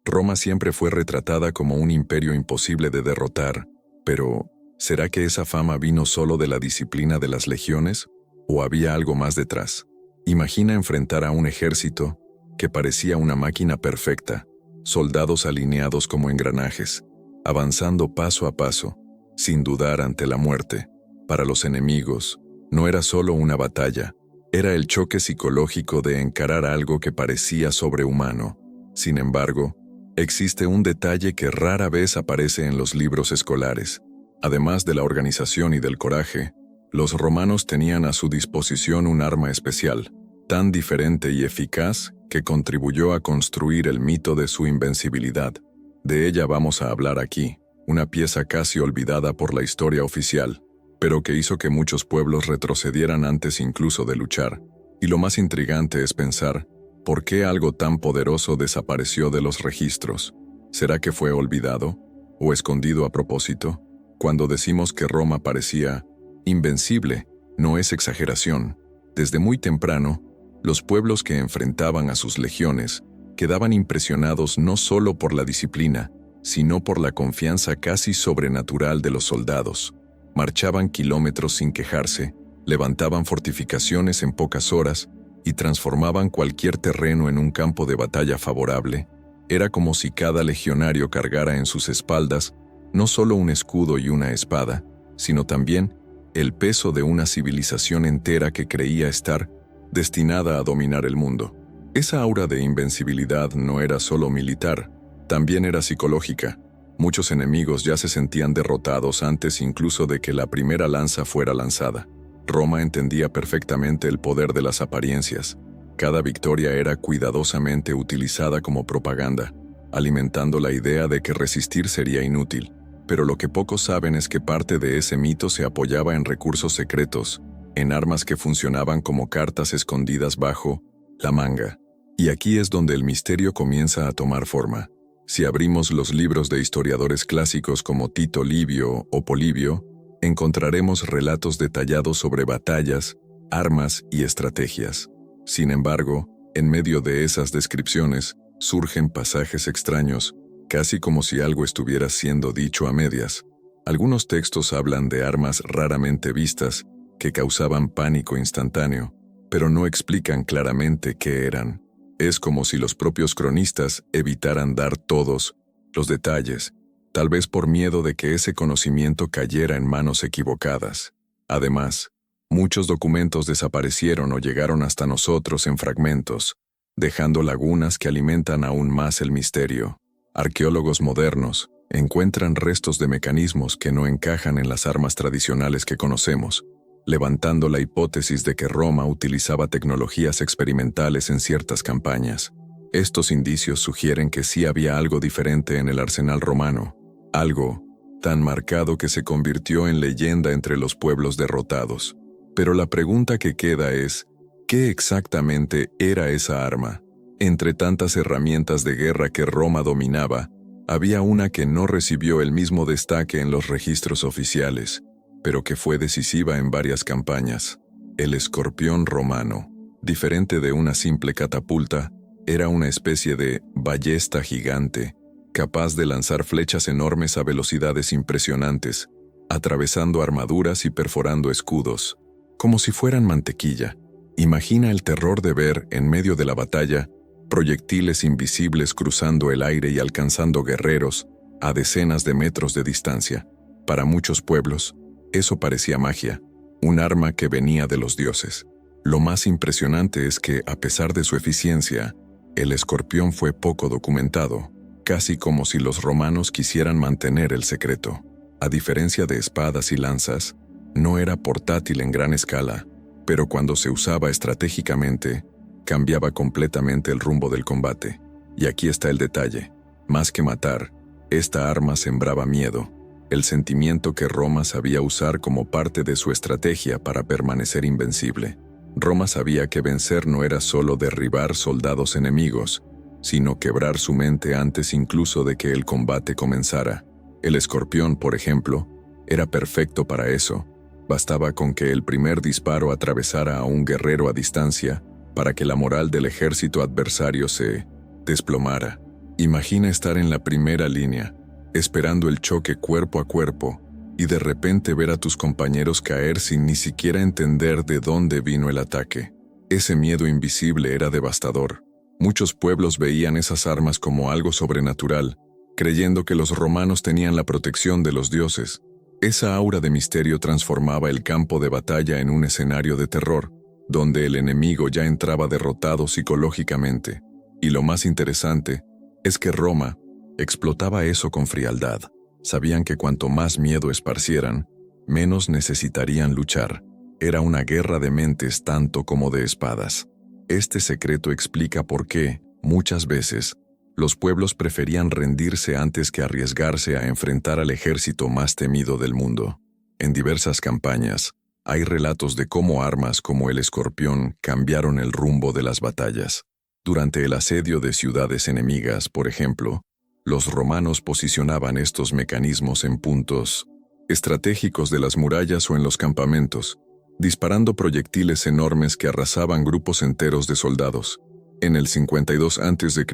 Roma siempre fue retratada como un imperio imposible de derrotar, pero ¿será que esa fama vino solo de la disciplina de las legiones? ¿O había algo más detrás? Imagina enfrentar a un ejército que parecía una máquina perfecta, soldados alineados como engranajes, avanzando paso a paso, sin dudar ante la muerte. Para los enemigos, no era solo una batalla, era el choque psicológico de encarar algo que parecía sobrehumano. Sin embargo, existe un detalle que rara vez aparece en los libros escolares. Además de la organización y del coraje, los romanos tenían a su disposición un arma especial, tan diferente y eficaz que contribuyó a construir el mito de su invencibilidad. De ella vamos a hablar aquí, una pieza casi olvidada por la historia oficial, pero que hizo que muchos pueblos retrocedieran antes incluso de luchar. Y lo más intrigante es pensar, ¿por qué algo tan poderoso desapareció de los registros? ¿Será que fue olvidado o escondido a propósito? Cuando decimos que Roma parecía invencible, no es exageración. Desde muy temprano, los pueblos que enfrentaban a sus legiones quedaban impresionados no solo por la disciplina, sino por la confianza casi sobrenatural de los soldados. Marchaban kilómetros sin quejarse, levantaban fortificaciones en pocas horas y transformaban cualquier terreno en un campo de batalla favorable. Era como si cada legionario cargara en sus espaldas no solo un escudo y una espada, sino también el peso de una civilización entera que creía estar destinada a dominar el mundo. Esa aura de invencibilidad no era solo militar, también era psicológica. Muchos enemigos ya se sentían derrotados antes incluso de que la primera lanza fuera lanzada. Roma entendía perfectamente el poder de las apariencias. Cada victoria era cuidadosamente utilizada como propaganda, alimentando la idea de que resistir sería inútil. Pero lo que pocos saben es que parte de ese mito se apoyaba en recursos secretos, en armas que funcionaban como cartas escondidas bajo la manga. Y aquí es donde el misterio comienza a tomar forma. Si abrimos los libros de historiadores clásicos como Tito Livio o Polibio, encontraremos relatos detallados sobre batallas, armas y estrategias. Sin embargo, en medio de esas descripciones, surgen pasajes extraños, casi como si algo estuviera siendo dicho a medias. Algunos textos hablan de armas raramente vistas, que causaban pánico instantáneo, pero no explican claramente qué eran. Es como si los propios cronistas evitaran dar todos los detalles, tal vez por miedo de que ese conocimiento cayera en manos equivocadas. Además, muchos documentos desaparecieron o llegaron hasta nosotros en fragmentos, dejando lagunas que alimentan aún más el misterio. Arqueólogos modernos encuentran restos de mecanismos que no encajan en las armas tradicionales que conocemos, levantando la hipótesis de que Roma utilizaba tecnologías experimentales en ciertas campañas. Estos indicios sugieren que sí había algo diferente en el arsenal romano, algo tan marcado que se convirtió en leyenda entre los pueblos derrotados. Pero la pregunta que queda es, ¿qué exactamente era esa arma? Entre tantas herramientas de guerra que Roma dominaba, había una que no recibió el mismo destaque en los registros oficiales, pero que fue decisiva en varias campañas. El escorpión romano, diferente de una simple catapulta, era una especie de ballesta gigante, capaz de lanzar flechas enormes a velocidades impresionantes, atravesando armaduras y perforando escudos, como si fueran mantequilla. Imagina el terror de ver, en medio de la batalla, proyectiles invisibles cruzando el aire y alcanzando guerreros a decenas de metros de distancia. Para muchos pueblos, eso parecía magia, un arma que venía de los dioses. Lo más impresionante es que, a pesar de su eficiencia, el escorpión fue poco documentado, casi como si los romanos quisieran mantener el secreto. A diferencia de espadas y lanzas, no era portátil en gran escala, pero cuando se usaba estratégicamente, cambiaba completamente el rumbo del combate. Y aquí está el detalle. Más que matar, esta arma sembraba miedo, el sentimiento que Roma sabía usar como parte de su estrategia para permanecer invencible. Roma sabía que vencer no era solo derribar soldados enemigos, sino quebrar su mente antes incluso de que el combate comenzara. El escorpión, por ejemplo, era perfecto para eso. Bastaba con que el primer disparo atravesara a un guerrero a distancia para que la moral del ejército adversario se desplomara. Imagina estar en la primera línea, esperando el choque cuerpo a cuerpo, y de repente ver a tus compañeros caer sin ni siquiera entender de dónde vino el ataque. Ese miedo invisible era devastador. Muchos pueblos veían esas armas como algo sobrenatural, creyendo que los romanos tenían la protección de los dioses. Esa aura de misterio transformaba el campo de batalla en un escenario de terror, donde el enemigo ya entraba derrotado psicológicamente. Y lo más interesante es que Roma explotaba eso con frialdad. Sabían que cuanto más miedo esparcieran, menos necesitarían luchar. Era una guerra de mentes tanto como de espadas. Este secreto explica por qué, muchas veces, los pueblos preferían rendirse antes que arriesgarse a enfrentar al ejército más temido del mundo. En diversas campañas, hay relatos de cómo armas como el escorpión cambiaron el rumbo de las batallas. Durante el asedio de ciudades enemigas, por ejemplo, los romanos posicionaban estos mecanismos en puntos estratégicos de las murallas o en los campamentos, disparando proyectiles enormes que arrasaban grupos enteros de soldados. En el 52 a.C.,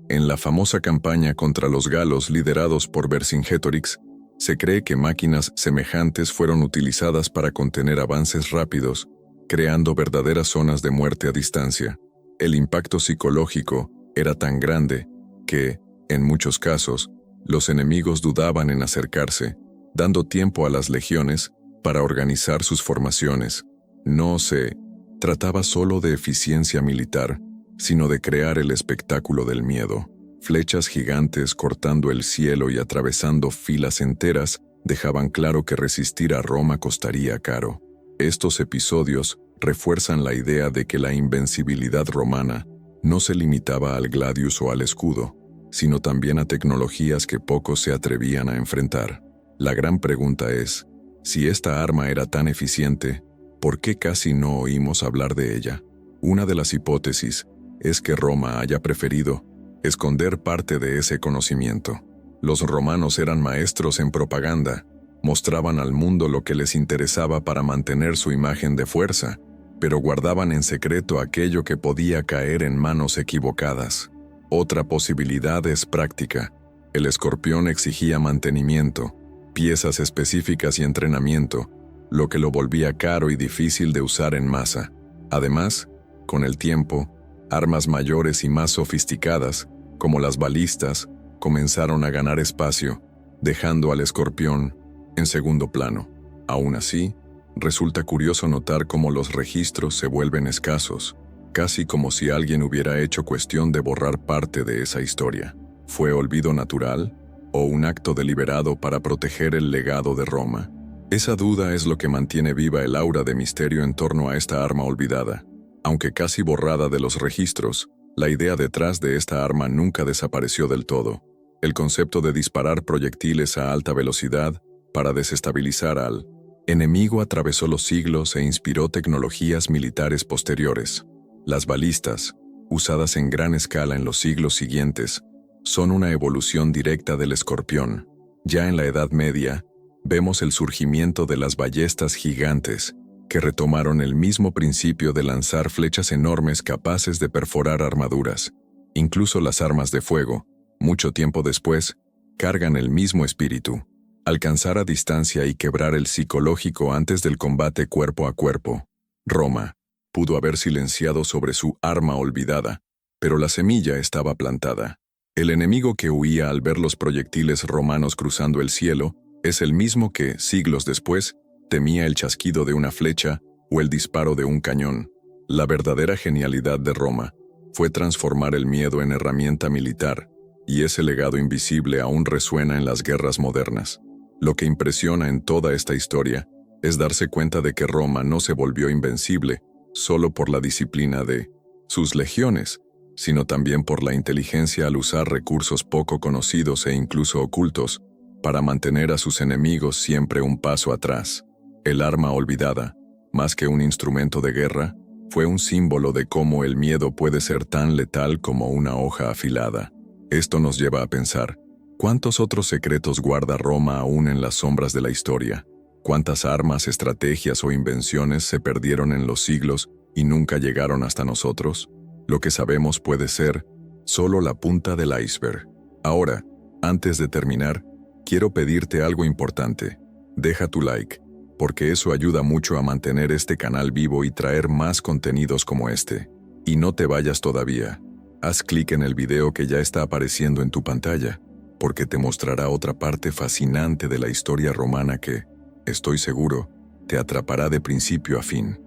en la famosa campaña contra los galos liderados por Vercingetorix, se cree que máquinas semejantes fueron utilizadas para contener avances rápidos, creando verdaderas zonas de muerte a distancia. El impacto psicológico era tan grande que, en muchos casos, los enemigos dudaban en acercarse, dando tiempo a las legiones para organizar sus formaciones. No se trataba solo de eficiencia militar, sino de crear el espectáculo del miedo. Flechas gigantes cortando el cielo y atravesando filas enteras dejaban claro que resistir a Roma costaría caro. Estos episodios refuerzan la idea de que la invencibilidad romana no se limitaba al gladius o al escudo, sino también a tecnologías que pocos se atrevían a enfrentar. La gran pregunta es, si esta arma era tan eficiente, ¿por qué casi no oímos hablar de ella? Una de las hipótesis es que Roma haya preferido esconder parte de ese conocimiento. Los romanos eran maestros en propaganda, mostraban al mundo lo que les interesaba para mantener su imagen de fuerza, pero guardaban en secreto aquello que podía caer en manos equivocadas. Otra posibilidad es práctica. El escorpión exigía mantenimiento, piezas específicas y entrenamiento, lo que lo volvía caro y difícil de usar en masa. Además, con el tiempo, armas mayores y más sofisticadas, como las balistas, comenzaron a ganar espacio, dejando al escorpión en segundo plano. Aún así, resulta curioso notar cómo los registros se vuelven escasos, casi como si alguien hubiera hecho cuestión de borrar parte de esa historia. ¿Fue olvido natural o un acto deliberado para proteger el legado de Roma? Esa duda es lo que mantiene viva el aura de misterio en torno a esta arma olvidada. Aunque casi borrada de los registros, la idea detrás de esta arma nunca desapareció del todo. El concepto de disparar proyectiles a alta velocidad para desestabilizar al enemigo atravesó los siglos e inspiró tecnologías militares posteriores. Las balistas, usadas en gran escala en los siglos siguientes, son una evolución directa del escorpión. Ya en la Edad Media, vemos el surgimiento de las ballestas gigantes, que retomaron el mismo principio de lanzar flechas enormes capaces de perforar armaduras. Incluso las armas de fuego, mucho tiempo después, cargan el mismo espíritu: alcanzar a distancia y quebrar el psicológico antes del combate cuerpo a cuerpo. Roma pudo haber silenciado sobre su arma olvidada, pero la semilla estaba plantada. El enemigo que huía al ver los proyectiles romanos cruzando el cielo es el mismo que, siglos después, temía el chasquido de una flecha o el disparo de un cañón. La verdadera genialidad de Roma fue transformar el miedo en herramienta militar, y ese legado invisible aún resuena en las guerras modernas. Lo que impresiona en toda esta historia es darse cuenta de que Roma no se volvió invencible solo por la disciplina de sus legiones, sino también por la inteligencia al usar recursos poco conocidos e incluso ocultos para mantener a sus enemigos siempre un paso atrás. El arma olvidada, más que un instrumento de guerra, fue un símbolo de cómo el miedo puede ser tan letal como una hoja afilada. Esto nos lleva a pensar, ¿cuántos otros secretos guarda Roma aún en las sombras de la historia? ¿Cuántas armas, estrategias o invenciones se perdieron en los siglos y nunca llegaron hasta nosotros? Lo que sabemos puede ser Solo la punta del iceberg. Ahora, antes de terminar, quiero pedirte algo importante. Deja tu like, porque eso ayuda mucho a mantener este canal vivo y traer más contenidos como este. Y no te vayas todavía. Haz clic en el video que ya está apareciendo en tu pantalla, porque te mostrará otra parte fascinante de la historia romana que, estoy seguro, te atrapará de principio a fin.